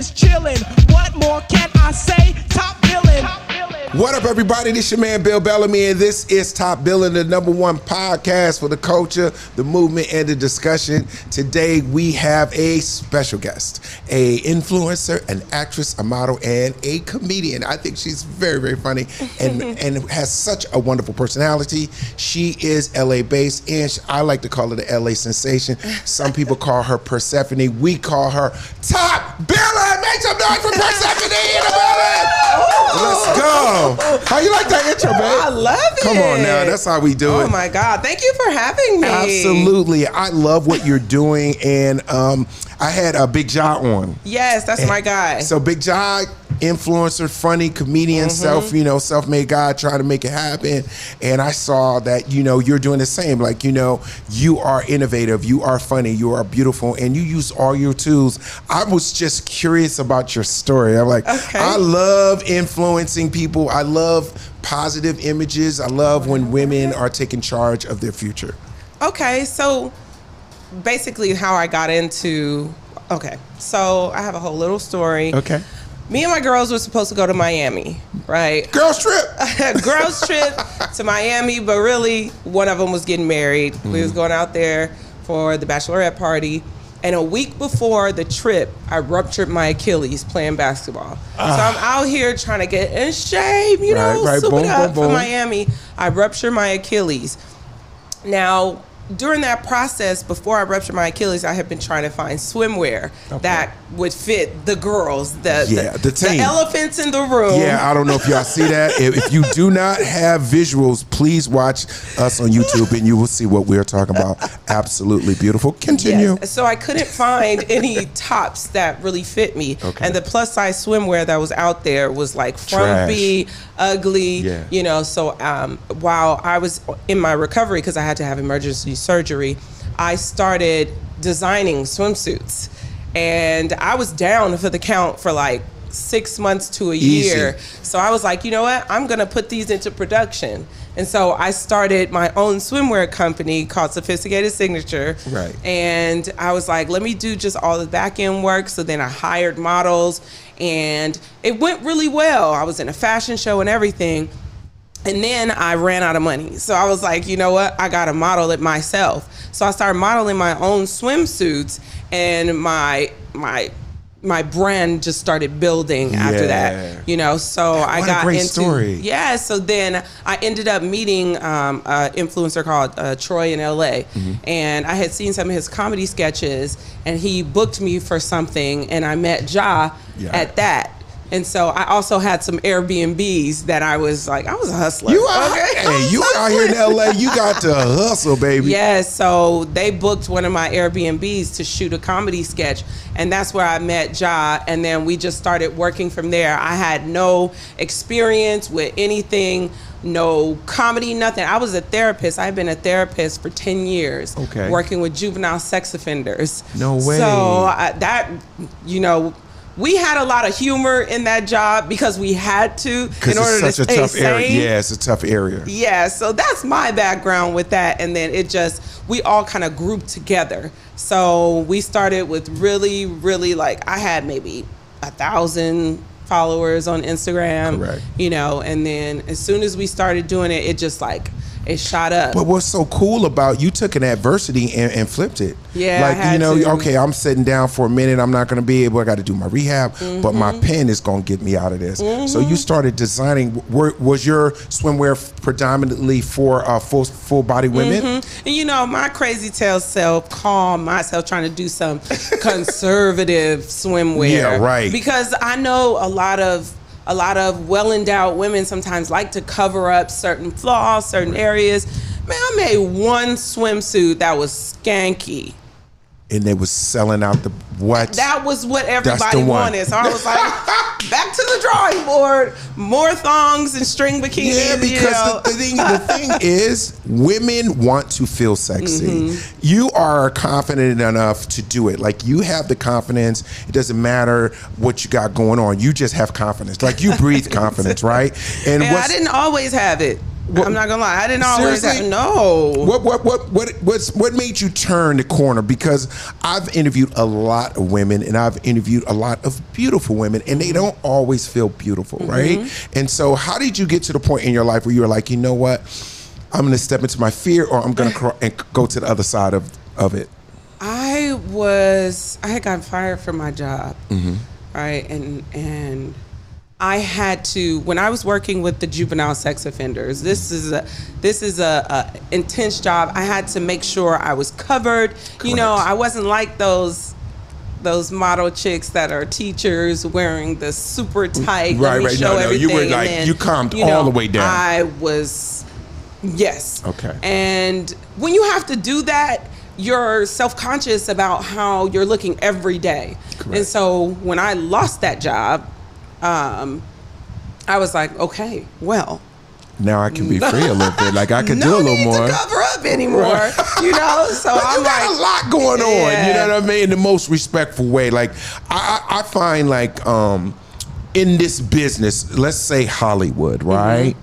is chillin'. What more can I say? Top billing. What up, everybody? This your man, Bill Bellamy, and this is Top Billing, the #1 podcast for the culture, the movement, and the discussion. Today, we have a special guest, a influencer, an actress, a model, and a comedian. I think she's very, very funny and has such a wonderful personality. She is LA-based, and I like to call her the LA sensation. Some people call her Persephanii. We call her Top Billing. Make some noise for Persephanii in the building. Let's go. How you like that intro, babe? I love it. Come on now, that's how we do it. Oh my God, thank you for having me. Absolutely, I love what you're doing, and I had Big Ja on. Yes, that's my guy. So Big Ja, influencer, funny comedian, self-made guy trying to make it happen. And I saw that, you're doing the same. Like, you are innovative, you are funny, you are beautiful, and you use all your tools. I was just curious about your story. I'm like, okay. I love influencing people. I love positive images. I love when women are taking charge of their future. Okay, so basically how I got into, so I have a whole little story. Okay. Me and my girls were supposed to go to Miami, right? Girls trip. Girls trip to Miami, but really one of them was getting married. We was going out there for the bachelorette party. And a week before the trip, I ruptured my Achilles playing basketball. So I'm out here trying to get in shape, soup it up for Miami. I ruptured my Achilles. Now, during that process, before I ruptured my Achilles, I had been trying to find swimwear that would fit the girls, the team. The elephants in the room. Yeah, I don't know if y'all see that. If you do not have visuals, please watch us on YouTube and you will see what we're talking about. Absolutely beautiful. Continue. Yes. So I couldn't find any tops that really fit me. Okay. And the plus size swimwear that was out there was like frumpy, ugly, so while I was in my recovery, because I had to have emergency surgery, I started designing swimsuits, and I was down for the count for like 6 months to a year. So I was like, you know what? I'm gonna put these into production. And so I started my own swimwear company called Sophisticated Signature. Right. And I was like, let me do just all the back end work. So then I hired models, and it went really well. I was in a fashion show and everything. And then I ran out of money. So I was like, you know what? I got to model it myself. So I started modeling my own swimsuits, and my brand just started building after that, so I got great into story. Yeah. So then I ended up meeting an influencer called Troy in LA, and I had seen some of his comedy sketches, and he booked me for something, and I met Ja at that. And so I also had some Airbnbs that I was a hustler. You are, you out here in LA, you got to hustle, baby. Yes, so they booked one of my Airbnbs to shoot a comedy sketch, and that's where I met Ja, and then we just started working from there. I had no experience with anything, no comedy, nothing. I was a therapist. I've been a therapist for 10 years, working with juvenile sex offenders. No way. So we had a lot of humor in that job because we had to in order to stay sane. Yeah, it's a tough area. Yeah, so that's my background with that. And then we all kind of grouped together. So we started with really, really I had maybe 1,000 followers on Instagram. Correct. And then as soon as we started doing it, it just it shot up. But what's so cool about you took an adversity and flipped it. Yeah, I had to. Okay, I'm sitting down for a minute. I'm not going to be able. I got to do my rehab, but my pen is going to get me out of this. So you started designing. Was your swimwear predominantly for full body women? And my crazy tail self calmed myself trying to do some conservative swimwear. Yeah, right. Because I know a lot of well-endowed women sometimes like to cover up certain flaws, certain areas. Man, I made one swimsuit that was skanky. And they was selling out the what? That was what everybody wanted. So I was like, back to the drawing board. More thongs and string bikinis. Yeah, because the thing is, women want to feel sexy. You are confident enough to do it. Like, you have the confidence. It doesn't matter what you got going on. You just have confidence. Like, you breathe confidence, right? And I didn't always have it. I'm not gonna lie, I didn't always seriously? no. What made you turn the corner? Because I've interviewed a lot of women, and I've interviewed a lot of beautiful women, and they don't always feel beautiful, right? And so how did you get to the point in your life where you were like, you know what, I'm gonna step into my fear, or I'm gonna go to the other side of it? I had gotten fired from my job, right? And I had to, when I was working with the juvenile sex offenders, this is a intense job. I had to make sure I was covered. Correct. You know, I wasn't like those model chicks that are teachers wearing the super tight. Right. No. Everything. You were like, then, you calmed all the way down. I was, yes. Okay. And when you have to do that, you're self-conscious about how you're looking every day. Correct. And so when I lost that job, I was like, okay, well, now I can be free a little bit. Like I can do a little no need more. to cover up anymore, you know. So but I'm you got like, a lot going on. You know what I mean? In the most respectful way. Like I find like in this business, let's say Hollywood, right?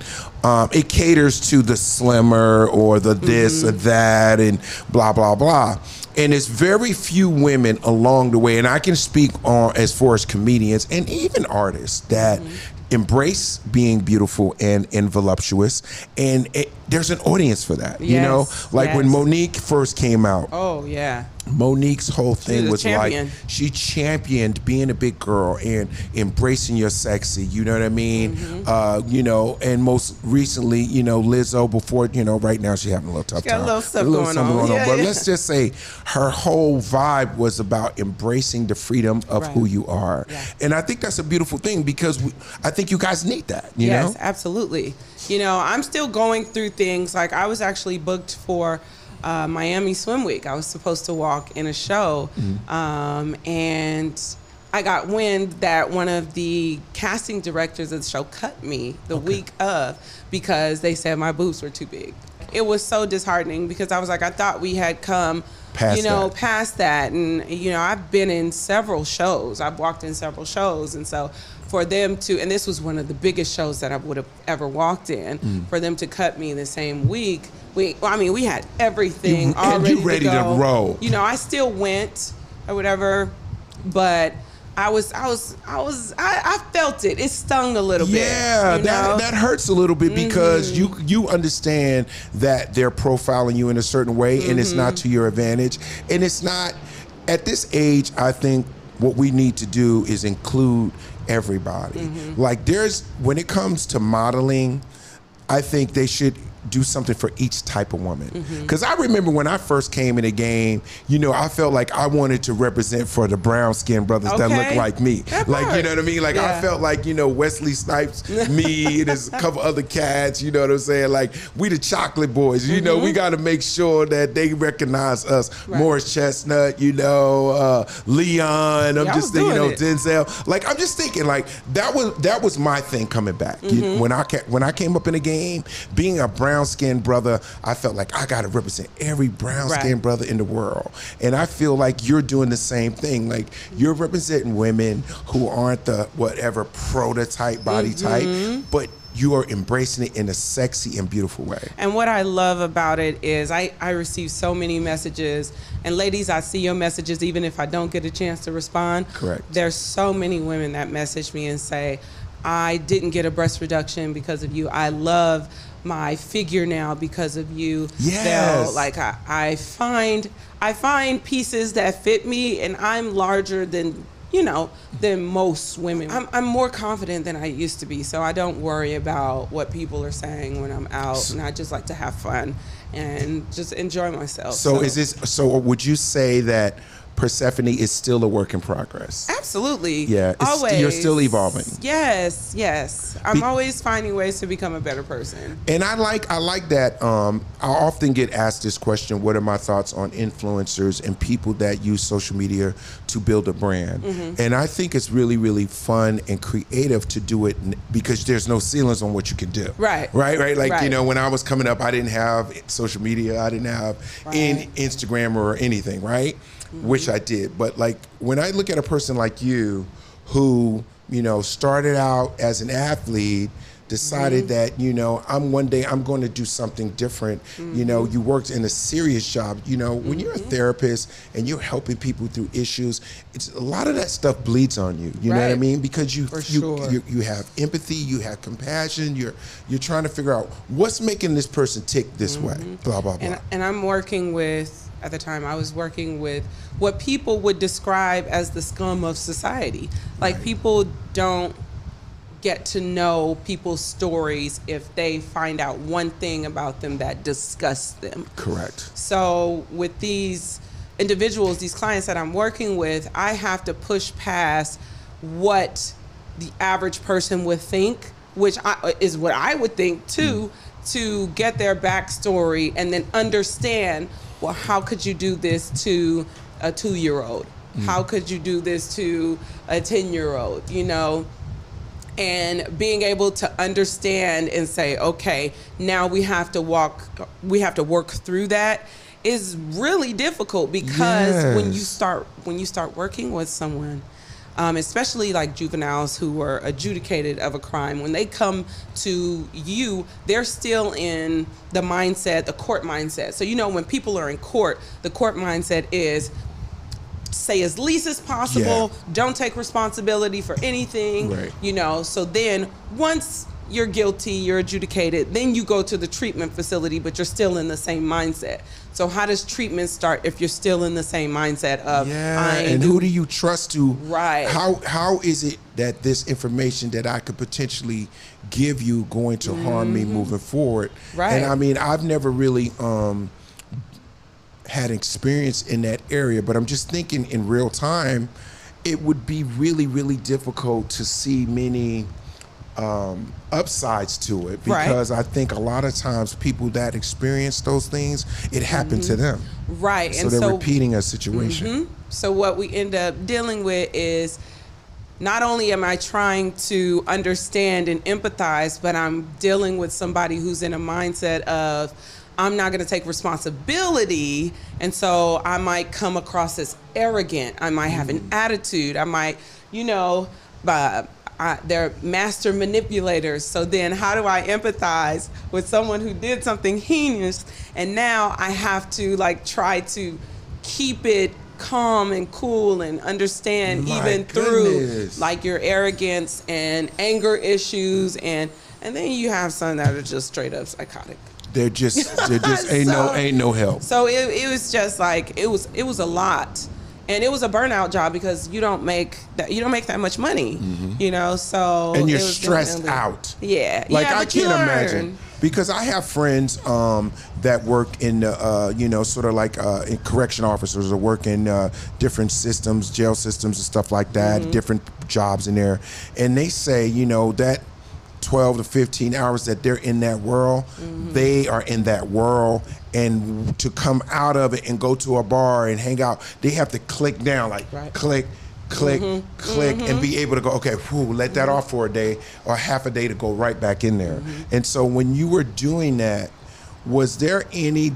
It caters to the slimmer or the this or that and blah blah blah. And there's very few women along the way, and I can speak on as far as comedians and even artists that embrace being beautiful and voluptuous, and there's an audience for that. Yes, you know, like when Monique first came out. Oh yeah. Monique's whole thing was champion. Like she championed being a big girl and embracing your sexy, you know what I mean? You know, and most recently, you know, Lizzo before, you know, right now she's having a little tough time. Got a little stuff going on. Yeah, but let's just say her whole vibe was about embracing the freedom of who you are. Yeah. And I think that's a beautiful thing because I think you guys need that, you know? Yes, absolutely. You know, I'm still going through things. Like I was actually booked for Miami Swim Week. I was supposed to walk in a show, and I got wind that one of the casting directors of the show cut me the week of because they said my boobs were too big. It was so disheartening because I was like, I thought we had come past that. And, you know, I've been in several shows. I've walked in several shows. And so for them to, and this was one of the biggest shows that I would have ever walked in, for them to cut me the same week, we had everything already ready to roll. You know, I still went or whatever, but I felt it. It stung a little bit. Yeah, that hurts a little bit because you understand that they're profiling you in a certain way and it's not to your advantage. And it's not, at this age, I think what we need to do is include everybody. Like when it comes to modeling, I think they should do something for each type of woman. Because I remember when I first came in the game, you know, I felt like I wanted to represent for the brown skinned brothers that look like me. Like, you know what I mean? Like, I felt like, you know, Wesley Snipes, me, there's a couple other cats, you know what I'm saying? Like, we the chocolate boys, you know, we got to make sure that they recognize us. Morris Chestnut, you know, Leon, I'm just thinking, you know, Denzel. Like, I'm just thinking, like, that was my thing coming back. When I came up in the game, being a brown-skinned brother, I felt like I got to represent every brown-skinned brother in the world. And I feel like you're doing the same thing. Like, you're representing women who aren't the whatever prototype body type, but you are embracing it in a sexy and beautiful way. And what I love about it is I receive so many messages. And ladies, I see your messages even if I don't get a chance to respond. Correct. There's so many women that message me and say, I didn't get a breast reduction because of you. I love my figure now because of you. Yes. Like I find pieces that fit me, and I'm larger than, you know, than most women. I'm more confident than I used to be, so I don't worry about what people are saying when I'm out, and I just like to have fun and just enjoy myself. So would you say that Persephanii is still a work in progress? Absolutely. Yeah, always. You're still evolving. Yes. I'm always finding ways to become a better person. And I like that. I often get asked this question: what are my thoughts on influencers and people that use social media to build a brand? And I think it's really, really fun and creative to do it because there's no ceilings on what you can do. Right. Like, you know, when I was coming up, I didn't have social media. I didn't have Instagram or anything, right? Which I did. But like when I look at a person like you who, you know, started out as an athlete, decided that, you know, one day I'm going to do something different. You know, you worked in a serious job. You know, when you're a therapist and you're helping people through issues, it's a lot of that stuff bleeds on you. You know what I mean? Because you have empathy, you have compassion. You're trying to figure out what's making this person tick this way. Blah blah blah. And I'm working with. At the time, I was working with what people would describe as the scum of society. Like, people don't get to know people's stories if they find out one thing about them that disgusts them. Correct. So with these individuals, these clients that I'm working with, I have to push past what the average person would think, which is what I would think too, to get their backstory and then understand, well, how could you do this to a 2-year-old? How could you do this to a 10-year-old, you know? And being able to understand and say, okay, now we have to work through that is really difficult, because when you start working with someone, especially like juveniles who were adjudicated of a crime, when they come to you, they're still in the mindset, the court mindset. So, you know, when people are in court, the court mindset is say as least as possible, don't take responsibility for anything, you know. So then once you're guilty, you're adjudicated, then you go to the treatment facility, but you're still in the same mindset. So how does treatment start if you're still in the same mindset of and who do you trust to? Right. How is it that this information that I could potentially give you going to harm me moving forward? Right. And I mean, I've never really had experience in that area, but I'm just thinking in real time, it would be really, really difficult to see many upsides to it, because I think a lot of times people that experience those things, it happened to them. Right. So they're repeating a situation. So what we end up dealing with is, not only am I trying to understand and empathize, but I'm dealing with somebody who's in a mindset of, I'm not going to take responsibility, and so I might come across as arrogant. I might have an attitude. I might, you know, they're master manipulators. So then how do I empathize with someone who did something heinous, and now I have to like try to keep it calm and cool and understand through like your arrogance and anger issues, and then you have some that are just straight up psychotic. They're just ain't no help. So it was just like it was a lot, and it was a burnout job because you don't make that much money, you know. So and you're stressed out. Like I can't imagine, because I have friends that work in you know, sort of like in correction officers, or work in different systems, jail systems and stuff like that, different jobs in there, and they say, you know, that 12 to 15 hours that they're in that world, they are in that world, and to come out of it and go to a bar and hang out, they have to click down, like click, and be able to go, okay, let that off for a day or half a day to go right back in there. And so when you were doing that, was there any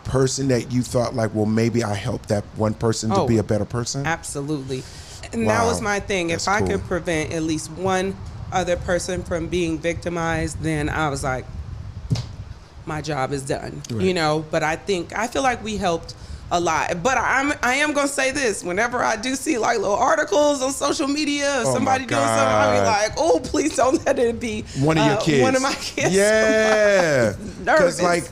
person that you thought like, well, maybe I helped that one person to be a better person? Absolutely. And that was my thing. If I could prevent at least one other person from being victimized, then I was like, my job is done, you know. But I feel like we helped a lot. But I am gonna say this: whenever I do see like little articles on social media of somebody doing something, I'll be like, oh, please don't let it be one of your kids, one of my kids. Yeah, because like,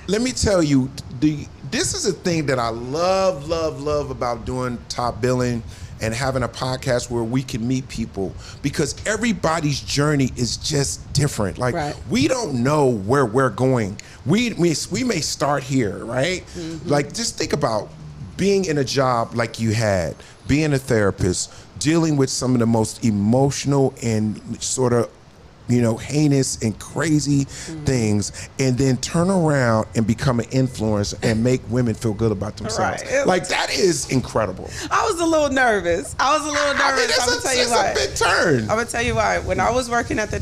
let me tell you, this is a thing that I love about doing Top Billing and having a podcast where we can meet people, because everybody's journey is just different. Like we don't know where we're going. We may start here, right? Like just think about being in a job like you had, being a therapist, dealing with some of the most emotional and sort of, you know, heinous and crazy things, and then turn around and become an influencer and make women feel good about themselves. Like that is incredible. I was a little nervous. I'm gonna tell you why. It's a big turn. I'm gonna tell you why. When I was working at the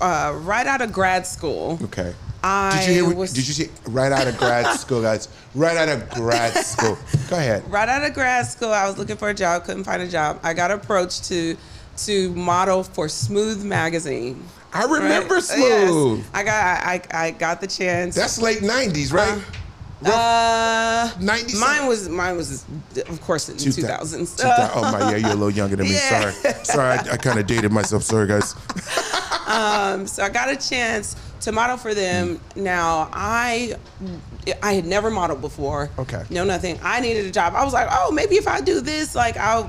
right out of grad school. Okay. Did you see right out of grad school, guys? Right out of grad school. Go ahead. Right out of grad school, I was looking for a job, couldn't find a job. I got approached to model for Smooth magazine. I remember Smooth. Yes. I got the chance. That's late 90s, right? 90s. Mine was of course in 2000s. Oh my, yeah, you're a little younger than me. Yeah. Sorry, I kind of dated myself. Sorry, guys. So I got a chance to model for them. Now I had never modeled before. Okay. No, nothing. I needed a job. I was like, oh, maybe if I do this, like I'll,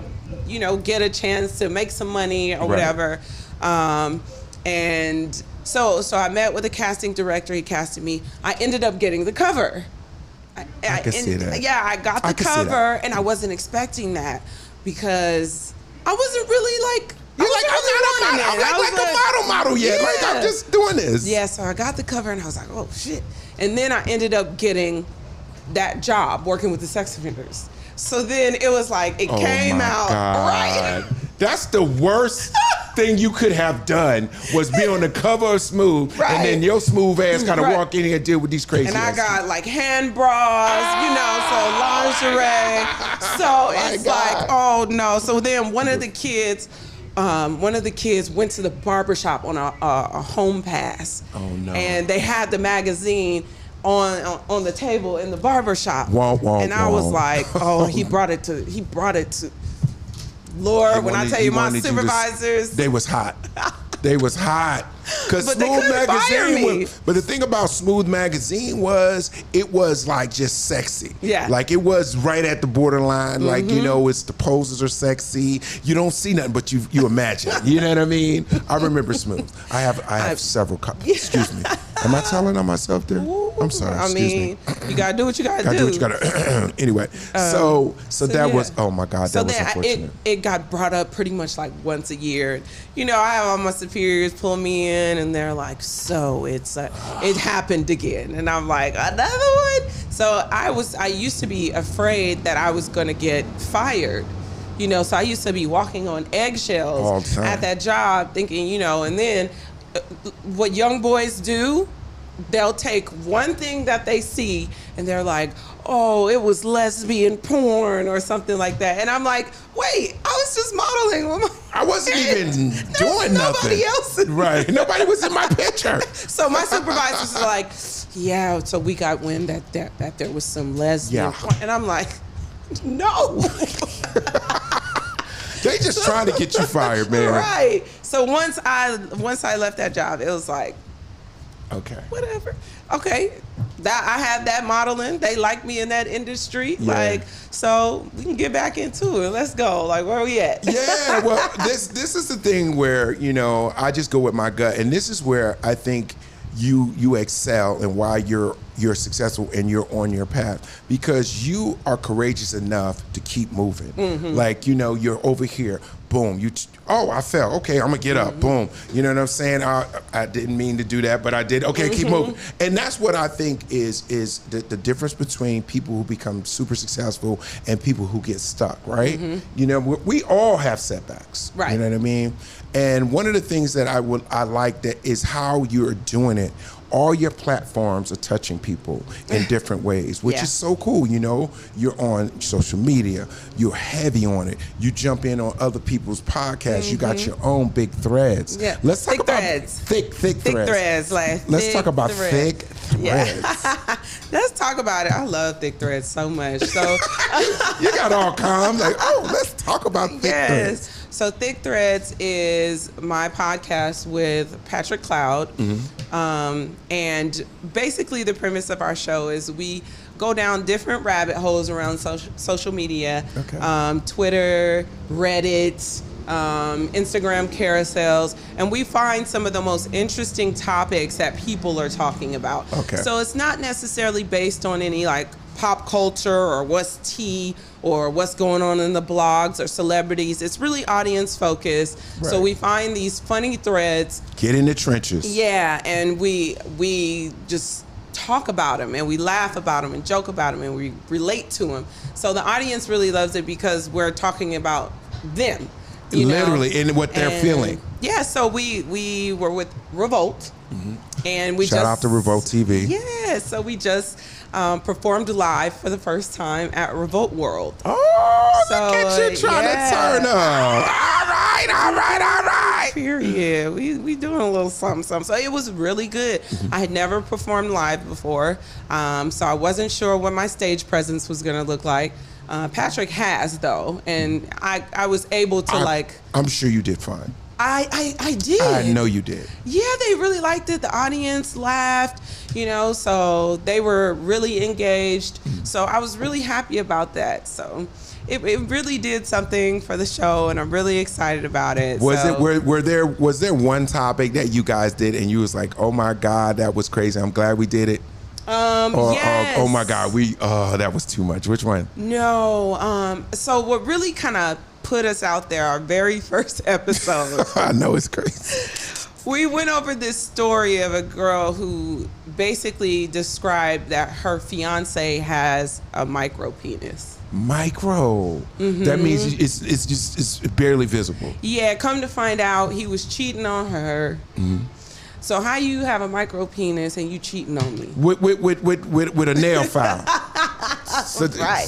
get a chance to make some money or whatever. And so I met with a casting director. He casted me. I ended up getting the cover. I can see that. Yeah, I got the cover, and I wasn't expecting that because I wasn't really like. I'm not a model yet. Yeah. Like, I'm just doing this. Yeah, so I got the cover, and I was like, oh shit. And then I ended up getting that job working with the sex offenders. So then it was like it came out right. That's the worst thing you could have done was be on the cover of Smooth, and then your smooth ass kind of walk in here and deal with these crazy. And I got like hand bras, so lingerie. So it's like, oh no. So then one of the kids went to the barbershop on a home pass. Oh no. And they had the magazine on the table in the barbershop. And I was like, oh, he brought it to Lord, when I tell you my supervisors, they was hot. They was hot. Because But Smooth Magazine but the thing about Smooth Magazine was it was like just sexy. Yeah. Like it was right at the borderline. Like, it's the poses are sexy. You don't see nothing, but you imagine. You know what I mean? I remember Smooth. I have several copies. Excuse me. Am I telling on myself there? I'm sorry. Excuse me. You gotta do what you gotta do. Do what you gotta. Anyway, so that was, oh my God, that was unfortunate. It got brought up pretty much like once a year. I have all my superiors pull me in, and they're like, "So it happened again," and I'm like, "Another one." So I used to be afraid that I was gonna get fired. So I used to be walking on eggshells all the time at that job, thinking, and then what young boys do, they'll take one thing that they see and they're like, oh, it was lesbian porn or something like that. And I'm like, wait, I was just modeling. I wasn't even doing nothing. Nobody else. Right. Nobody was in my picture. So my supervisors are like, yeah, so we got wind that there was some lesbian porn. And I'm like, no. They just trying to get you fired, man. Right. So once I left that job, it was like, okay, whatever. Okay, that I had that modeling. They like me in that industry. Yeah. Like, so we can get back into it. Let's go. Like, where are we at? Yeah. Well, this is the thing where I just go with my gut, and this is where I think you excel and why you're successful and you're on your path, because you are courageous enough to keep moving. Like, you're over here, boom, I fell, okay, I'm gonna get up, boom, you know what I'm saying? I didn't mean to do that, but I did. Okay, keep moving. And that's what I think is the difference between people who become super successful and people who get stuck, right? We all have setbacks, right? You know what I mean? And one of the things that I like that is how you're doing it. All your platforms are touching people in different ways, which is so cool. You're on social media, you're heavy on it. You jump in on other people's podcasts. You got your own big threads. Yeah. Let's talk about threads. Thick threads. Let's talk about thick threads. Yeah. Let's talk about it. I love thick threads so much. So you got all calm, like, let's talk about thick threads. So Thick Threads is my podcast with Patrick Cloud. And basically the premise of our show is we go down different rabbit holes around social media, Twitter, Reddit, Instagram carousels, and we find some of the most interesting topics that people are talking about. Okay. So it's not necessarily based on any like pop culture or what's tea or what's going on in the blogs or celebrities. It's really audience focused. Right. So we find these funny threads. Get in the trenches. Yeah, and we just talk about them and we laugh about them and joke about them and we relate to them. So the audience really loves it because we're talking about them. Literally, and what they're feeling. Yeah, so we were with Revolt. And we Shout out to Revolt TV. Yeah, so we just performed live for the first time at Revolt World. Oh, so, look at you trying to turn up. All right. Period. We doing a little something. So it was really good. I had never performed live before, so I wasn't sure what my stage presence was going to look like. Patrick has, though, and I was able to I'm sure you did fine. I did. I know you did. Yeah, they really liked it. The audience laughed, so they were really engaged. So I was really happy about that. So it really did something for the show, and I'm really excited about it. Was there one topic that you guys did and you was like, oh my God, that was crazy, I'm glad we did it? Yes. Oh my God, that was too much. Which one? No. So what really kind of put us out there, our very first episode. I know, it's crazy. We went over this story of a girl who basically described that her fiance has a micro penis. Micro. That means it's barely visible. Yeah, come to find out, he was cheating on her. So how you have a micro penis and you cheating on me? With a nail file.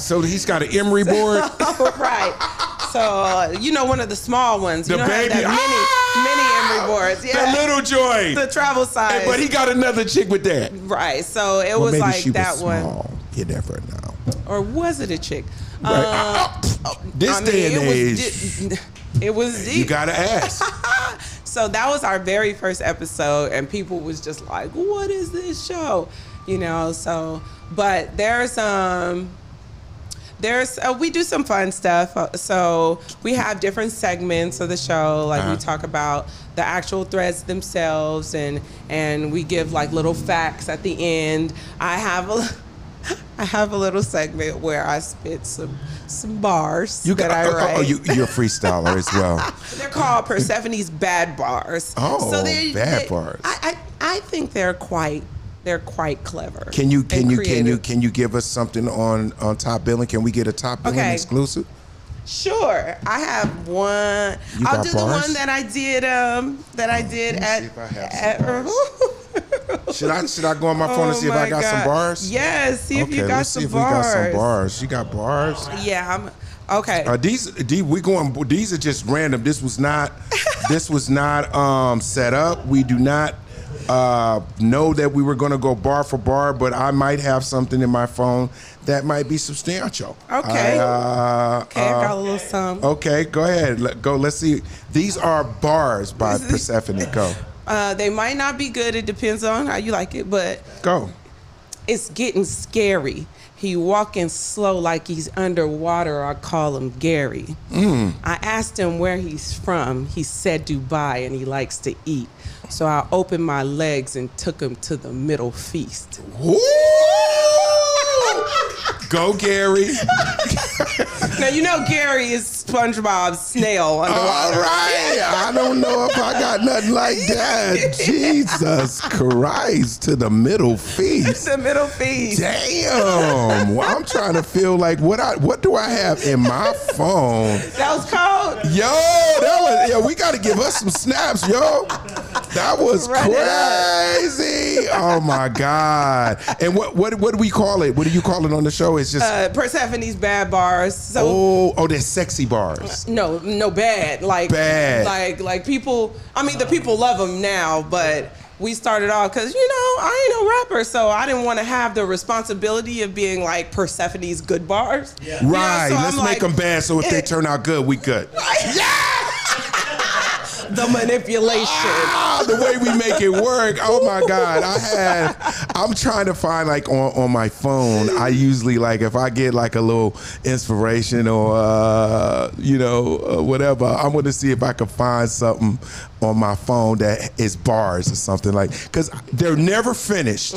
So he's got an emery board. Right. So one of the small ones. The baby. Mini emery boards. Yeah. The little joint. The travel size. But he got another chick with that. Right. So it was like she that was small. one. You never know. Or was it a chick? Right. This day and age. It was deep. You gotta ask. So that was our very first episode, and people was just like, "What is this show?" So, but we do some fun stuff. So we have different segments of the show. Like we talk about the actual threads themselves, and we give like little facts at the end. I have a little segment where I spit some bars that I write. You're a freestyler as well. They're called Persephanie's bad bars. Oh, so bad bars. I think they're quite clever. Can you give us something on Top Billing? Can we get a Top Billing exclusive? Sure, I have one. I'll do bars? The one that I did. Should I go on my phone and see if I got some bars? Yes, see if you got some bars. Okay, let's see if we got some bars. You got bars? Yeah, okay. These are just random. This was not set up. We do not know that we were going to go bar for bar, but I might have something in my phone that might be substantial. Okay. I got a little something. Okay, go ahead. Let's see. These are bars by Persephanie. Go. They might not be good. It depends on how you like it, but go. It's getting scary. He walking slow like he's underwater. I call him Gary. I asked him where he's from. He said Dubai, and he likes to eat. So I opened my legs and took him to the middle feast. Ooh! Go, Gary. Now, Gary is SpongeBob's snail underwater. All right. I don't know if I got nothing like that. Jesus Christ. To the middle feast. The middle feast. Damn. Well, I'm trying to feel like what do I have in my phone? That was cold. Yo, we got to give us some snaps, yo. That was crazy. Oh my God. And what do we call it? What do you call it on the show? It's just Persephanie's bad bars. So they're sexy bars. No, bad. Like people. I mean, the people love them now, but we started off because I ain't no rapper, so I didn't want to have the responsibility of being like Persephanie's good bars. Yeah. Right. So let's make them bad. So if they turn out good, we good. Yeah. The manipulation. The way we make it work. Oh my God. I'm trying to find like on my phone. I usually if I get like a little inspiration or whatever, I'm going to see if I can find something on my phone that is bars or something because they're never finished.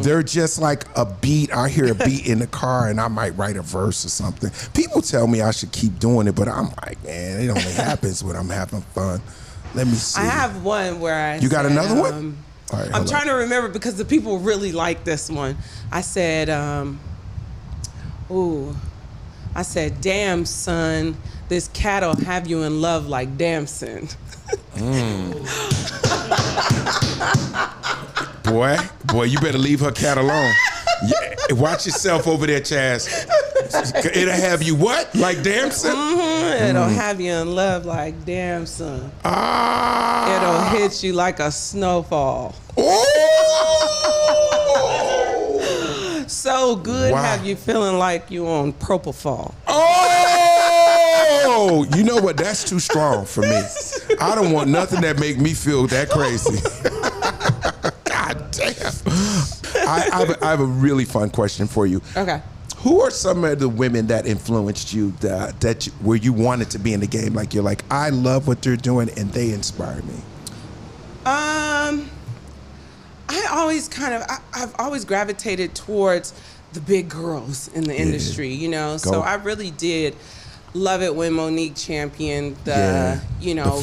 They're just like a beat. I hear a beat in the car and I might write a verse or something. People tell me I should keep doing it, but I'm like, man, it only happens when I'm having fun. Let me see. I have one where You got another one? All right, I'm trying to remember because the people really like this one. I said, damn son, this cat'll have you in love like Damson. Boy, you better leave her cat alone. Yeah. Watch yourself over there, Chaz. It'll have you what? Like damn son? It'll have you in love like damn son. Ah. It'll hit you like a snowfall. Oh. So good have you feeling like you on propofol. Oh, you know what? That's too strong for me. I don't want nothing that make me feel that crazy. God damn. I have a really fun question for you. Okay. Who are some of the women that influenced you where you wanted to be in the game? Like you're like, I love what they're doing and they inspire me. I've always gravitated towards the big girls in the industry, you know. So I really did love it when Monique championed the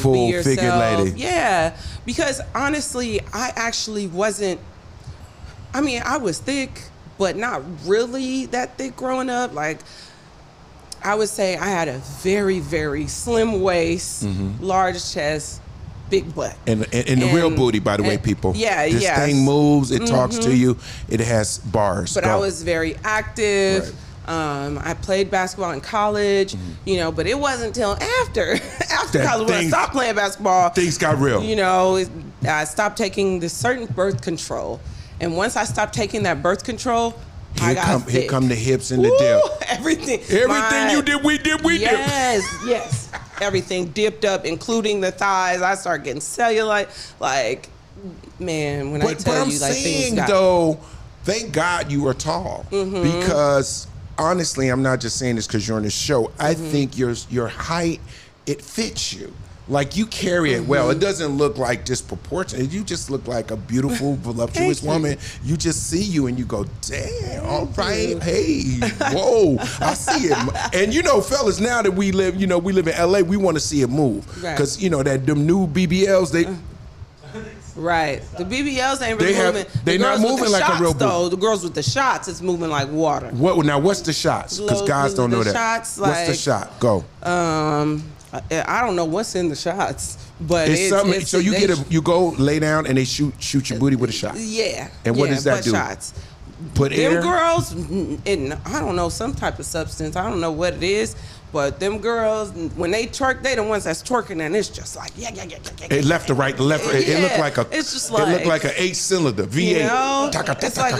full be yourself. figure lady. Yeah, because honestly, I actually wasn't. I mean, I was thick, but not really that thick growing up. Like, I would say I had a very, very slim waist, large chest, big butt. And the real booty, by the way, people. Yeah, this thing moves, it talks to you, it has bars. But I was very active. Right. I played basketball in college, you know, but it wasn't until after college when I stopped playing basketball. Things got real. You know, I stopped taking this certain birth control. And once I stopped taking that birth control, I got thick. Here come the hips and the dip. Everything you did, we did. Yes. Everything dipped up, including the thighs. I started getting cellulite. Like, man, when I tell you, like, things got... though, thank God you are tall. Because, honestly, I'm not just saying this because you're on the show. I think your height, it fits you. Like, you carry it well. It doesn't look like disproportionate. You just look like a beautiful, voluptuous woman. You just see you and you go, damn, all right, hey, whoa, I see it. And you know, fellas, now that we live in LA, we want to see it move. Because, you know, them new BBLs, Right. The BBLs ain't really moving. They're not moving like a real though. The girls with the shots, it's moving like water. What's the shots? Because guys don't know that. Shots, what's the shot? Go. I don't know what's in the shots, but it's so you go lay down and they shoot your booty with a shot. Yeah. And what does that do? Shots. Put air. Them girls, I don't know, some type of substance. I don't know what it is, but them girls, when they twerk, they the ones that's twerking, and it's just like It left to right, left. It looked like a. It's just like it looked like an 8-cylinder V8. You know, it's like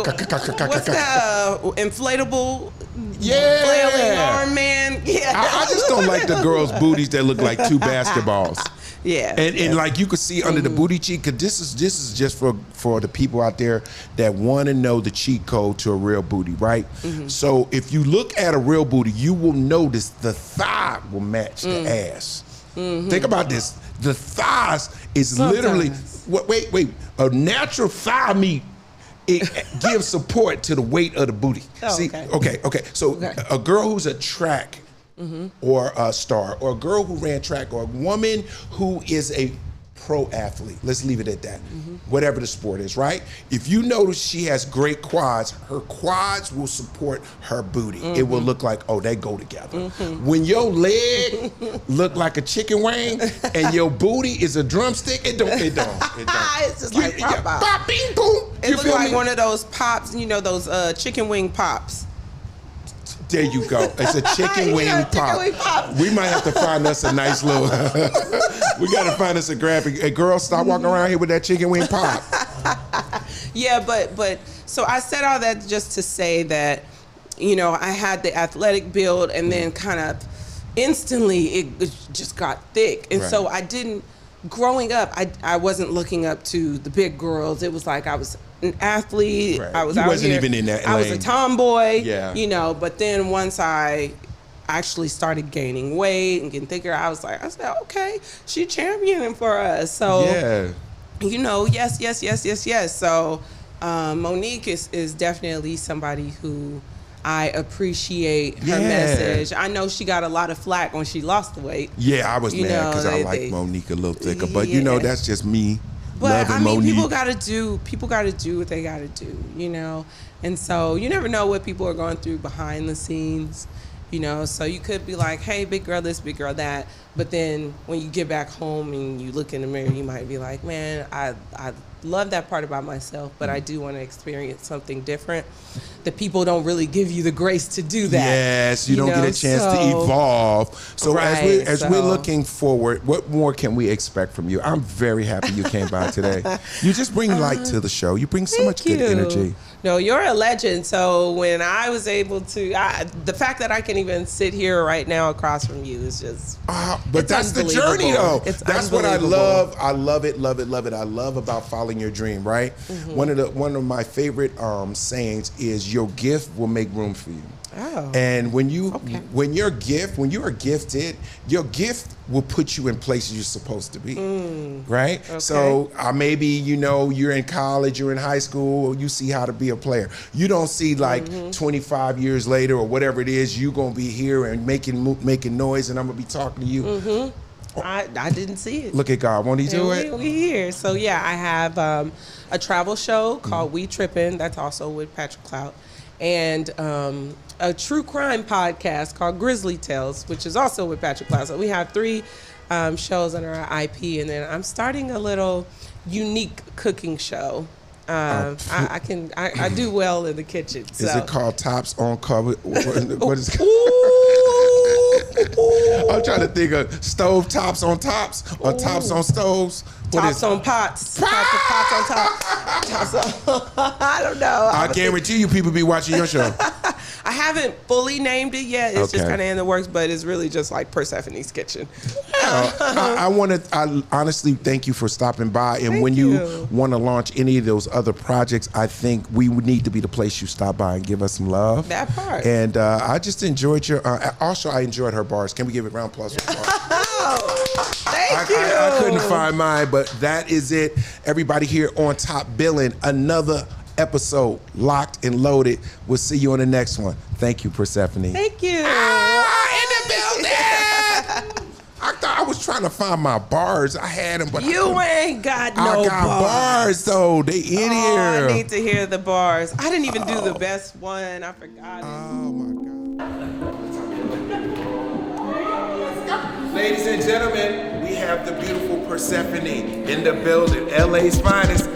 what's that inflatable? Yeah, flailing arm man. Yeah, I just don't like the girls' booties that look like two basketballs. Yeah, and like you could see under the booty cheek, because this is just for the people out there that want to know the cheat code to a real booty, right? So if you look at a real booty, you will notice the thigh will match the ass. Think about this: the thighs is literally wait, a natural thigh meat. It gives support to the weight of the booty. Okay. So a girl who's a track. Or a star, or a girl who ran track, or a woman who is a pro athlete. Let's leave it at that. Whatever the sport is, right? If you notice she has great quads, her quads will support her booty. It will look like, oh, they go together. When your leg look like a chicken wing and your booty is a drumstick, it don't. It's just like pop, bing, boom. It looks like one of those pops, you know, those chicken wing pops. There you go. It's a chicken wing pop. We might have to find us a nice little. We got to find us a graphic. Hey, girl, stop walking around here with that chicken wing pop. Yeah, but so I said all that just to say that, you know, I had the athletic build, and then kind of instantly it just got thick, and so I didn't. Growing up, I wasn't looking up to the big girls. It was like I was an athlete. I was even in that lane. I was a tomboy. Yeah. You know, but then once I actually started gaining weight and getting thicker, I said, okay, she championing for us. So, you know, yes. So, Monique is definitely somebody who I appreciate her message. I know she got a lot of flack when she lost the weight. Yeah, I was mad because I like Monique a little thicker, but you know, that's just me. But I mean, people got to do what they got to do, you know. And so you never know what people are going through behind the scenes. you know. So you could be like, hey, big girl this, big girl that. But then when you get back home and you look in the mirror, you might be like, man, I love that part about myself, but I do want to experience something different. The people don't really give you the grace to do that. Yes, you don't get a chance to evolve. So right, as we're looking forward, what more can we expect from you? I'm very happy you came by today. You just bring light to the show. You bring so much good energy. No, you're a legend. So when I was able to, the fact that I can even sit here right now across from you is just, but that's the journey, though. That's what I love. I love it, love it, love it. I love about following your dream, right? Mm-hmm. One of my favorite sayings is your gift will make room for you. Oh. And when you're gifted, your gift will put you in places you're supposed to be, right? Okay. So maybe, you know, you're in college, you're in high school, or you see how to be a player. You don't see like 25 years later or whatever it is, you're going to be here and making noise and I'm going to be talking to you. Mm-hmm. I didn't see it. Look at God. Won't he do it? We here. So yeah, I have a travel show called We Trippin'. That's also with Patrick Clout. And a true crime podcast called Grizzly Tales, which is also with Patrick Clout. So we have 3 shows under our IP, and then I'm starting a little unique cooking show. I do well in the kitchen. So. Is it called Tops on Cover? What is it? I'm trying to think of stove tops on tops or tops on stoves. Tops on pots. Pots on top. I don't know. I guarantee you people be watching your show. I haven't fully named it yet. It's just kind of in the works, but it's really just like Persephanee's Kitchen. I honestly thank you for stopping by. And when you want to launch any of those other projects, I think we would need to be the place you stop by and give us some love. That part. And I just enjoyed your. Also, I enjoyed her bars. Can we give it a round of applause? Thank you. I couldn't find mine, but that is it. Everybody here on Top Billing, another episode locked and loaded. We'll see you on the next one. Thank you, Persephanie. Thank you. In the building. I thought I was trying to find my bars. I had them, but you ain't got no I got bars though. They in here. I need to hear the bars. I didn't even do the best one. I forgot. Oh my God. Ladies and gentlemen, we have the beautiful Persephanie in the building. LA's finest.